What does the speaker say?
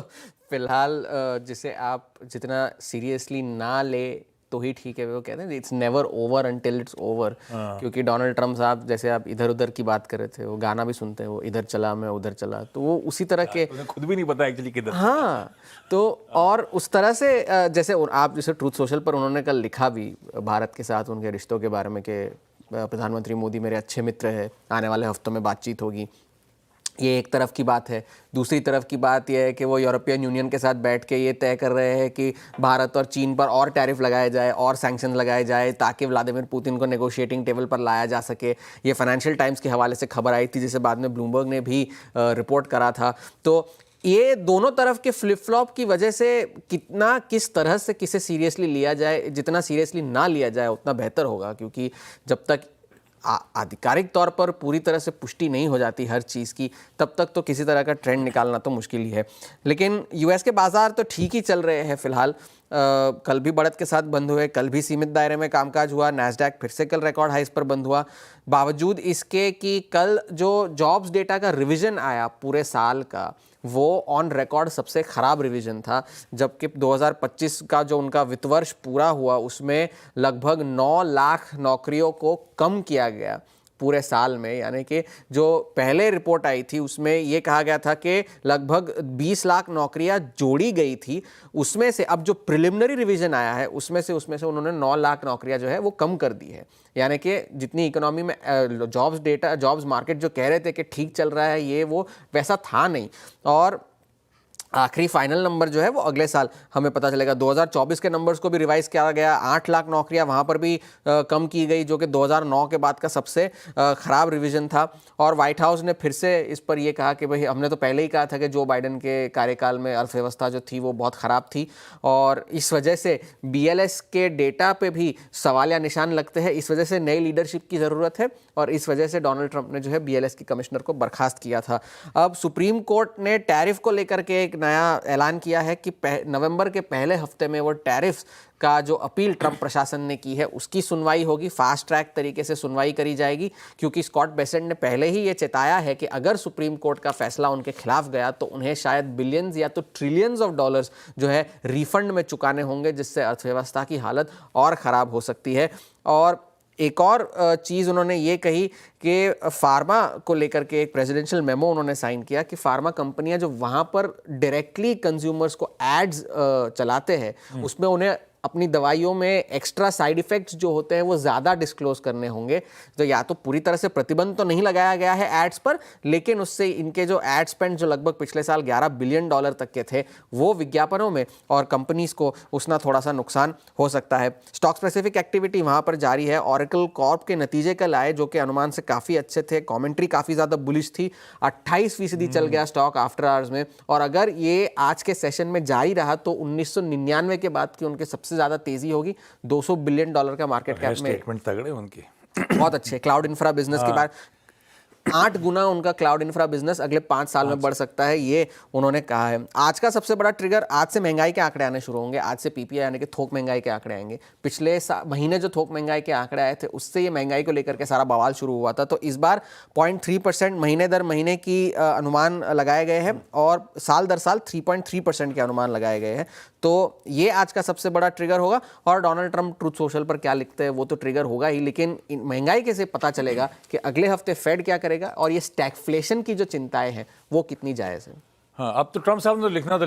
तो फिलहाल जिसे आप जितना सीरियसली ना ले तो ही ठीक है। वो कहते हैं it's never over until it's over. क्योंकि डोनाल्ड ट्रम्प साहब, जैसे आप इधर उधर की बात कर रहे थे, वो गाना भी सुनते हैं, वो इधर चला मैं उधर चला, तो वो उसी तरह के उन्हें खुद भी नहीं पता एक्चुअली किधर। हाँ। तो और उस तरह से जैसे आप जैसे ट्रूथ सोशल पर उन्होंने कल लिखा भी भारत के साथ उनके रिश्तों के बारे में कि प्रधानमंत्री मोदी मेरे अच्छे मित्र हैं, आने वाले हफ्तों में बातचीत होगी। ये एक तरफ की बात है। दूसरी तरफ की बात यह है कि वो यूरोपियन यूनियन के साथ बैठ के ये तय कर रहे हैं कि भारत और चीन पर और टैरिफ लगाए जाए और सैंक्शन लगाए जाए ताकि व्लादिमीर पुतिन को नेगोशिएटिंग टेबल पर लाया जा सके। ये फाइनेंशियल टाइम्स के हवाले से खबर आई थी, जिसे बाद में ब्लूमबर्ग ने भी रिपोर्ट करा था। तो ये दोनों तरफ के फ्लिप फ्लॉप की वजह से कितना किस तरह से किसे सीरियसली लिया जाए, जितना सीरियसली ना लिया जाए उतना बेहतर होगा। क्योंकि जब तक आधिकारिक तौर पर पूरी तरह से पुष्टि नहीं हो जाती हर चीज़ की, तब तक तो किसी तरह का ट्रेंड निकालना तो मुश्किल ही है। लेकिन यूएस के बाजार तो ठीक ही चल रहे हैं फिलहाल। कल भी बढ़त के साथ बंद हुए, कल भी सीमित दायरे में कामकाज हुआ। नैस्डैक फिर से कल रिकॉर्ड हाइस पर बंद हुआ, बावजूद इसके कि कल जो जॉब्स डेटा का रिवीजन आया पूरे साल का, वो ऑन रिकॉर्ड सबसे ख़राब रिवीजन था। जबकि 2025 का जो उनका वित्त वर्ष पूरा हुआ उसमें लगभग 9 लाख नौकरियों को कम किया गया पूरे साल में। यानी कि जो पहले रिपोर्ट आई थी उसमें ये कहा गया था कि लगभग 20 लाख नौकरियां जोड़ी गई थी, उसमें से अब जो प्रिलिमिनरी रिवीजन आया है उसमें से उन्होंने 9 लाख नौकरियां जो है वो कम कर दी है। यानी कि जितनी इकोनॉमी में जॉब्स मार्केट जो कह रहे थे कि ठीक चल रहा है, ये वो वैसा था नहीं। और आखिरी फाइनल नंबर जो है वो अगले साल हमें पता चलेगा। 2024 के नंबर्स को भी रिवाइज किया गया, 8 लाख नौकरियां वहां पर भी कम की गई, जो कि 2009 के बाद का सबसे खराब रिवीजन था। और व्हाइट हाउस ने फिर से इस पर यह कहा कि भाई हमने तो पहले ही कहा था कि जो बाइडेन के कार्यकाल में अर्थव्यवस्था जो थी वो बहुत ख़राब थी, और इस वजह से BLS के डेटा पे भी सवाल या निशान लगते हैं। इस वजह से नई लीडरशिप की ज़रूरत है, और इस वजह से डोनाल्ड ट्रंप ने जो है BLS की कमिश्नर को बर्खास्त किया था। अब सुप्रीम कोर्ट ने टैरिफ को लेकर के एक नया ऐलान किया है कि नवंबर के पहले हफ्ते में वो टैरिफ का जो अपील ट्रंप प्रशासन ने की है उसकी सुनवाई होगी। फास्ट ट्रैक तरीके से सुनवाई करी जाएगी, क्योंकि स्कॉट बेसेंट ने पहले ही ये चेताया है कि अगर सुप्रीम कोर्ट का फैसला उनके खिलाफ गया तो उन्हें शायद बिलियंस या तो ट्रिलियंस ऑफ डॉलर्स जो है रिफंड में चुकाने होंगे, जिससे अर्थव्यवस्था की हालत और ख़राब हो सकती है। और एक और चीज़ उन्होंने ये कही कि फार्मा को लेकर के एक प्रेसिडेंशियल मेमो उन्होंने साइन किया कि फार्मा कंपनियां जो वहाँ पर डायरेक्टली कंज्यूमर्स को एड्स चलाते हैं उसमें उन्हें अपनी दवाइयों में एक्स्ट्रा साइड इफ़ेक्ट्स जो होते हैं वो ज़्यादा डिस्क्लोज करने होंगे। तो या तो पूरी तरह से प्रतिबंध तो नहीं लगाया गया है एड्स पर, लेकिन उससे इनके जो एड स्पेंड जो लगभग पिछले साल $11 बिलियन तक के थे वो विज्ञापनों में और कंपनीज को उसना थोड़ा सा नुकसान हो सकता है। स्टॉक स्पेसिफिक एक्टिविटी वहाँ पर जारी है। ऑरेकल कॉर्प के नतीजे कल आए जो कि अनुमान से काफ़ी अच्छे थे, कॉमेंट्री काफ़ी ज़्यादा बुलिश थी, 28% चल गया स्टॉक आफ्टर आवर्स में। और अगर ये आज के सेशन में जारी रहा तो 1999 के बाद की उनके सबसे ज्यादा तेजी होगी। $200 बिलियन का मार्केट कैप में स्टेटमेंट तगड़े उनके बहुत अच्छे। क्लाउड इंफ्रा बिजनेस के बारे 8 गुना उनका क्लाउड इंफ्रा बिजनेस अगले 5 साल में बढ़ सकता है, ये उन्होंने कहा है। आज का सबसे बड़ा ट्रिगर, आज से महंगाई के आंकड़े आने शुरू होंगे। आज से PPI यानी कि थोक महंगाई के आंकड़े आएंगे। पिछले महीने जो थोक महंगाई के आंकड़े आए थे उससे ये महंगाई को लेकर के सारा बवाल शुरू हुआ था। तो इस बार 0.3% महीने दर महीने की अनुमान लगाए गए हैं, और साल दर साल 3.3% के अनुमान लगाए गए हैं। तो ये आज का सबसे बड़ा ट्रिगर होगा। और डोनाल्ड ट्रंप ट्रूथ सोशल पर क्या लिखते हैं वो तो ट्रिगर होगा ही, लेकिन महंगाई के से पता चलेगा कि अगले हफ्ते फेड क्या करेगा और ये स्टैगफ्लेशन की जो चिंताएं हैं वो कितनी जायज़ है। हाँ, अब तो ट्रंप साहब ने लिखना तो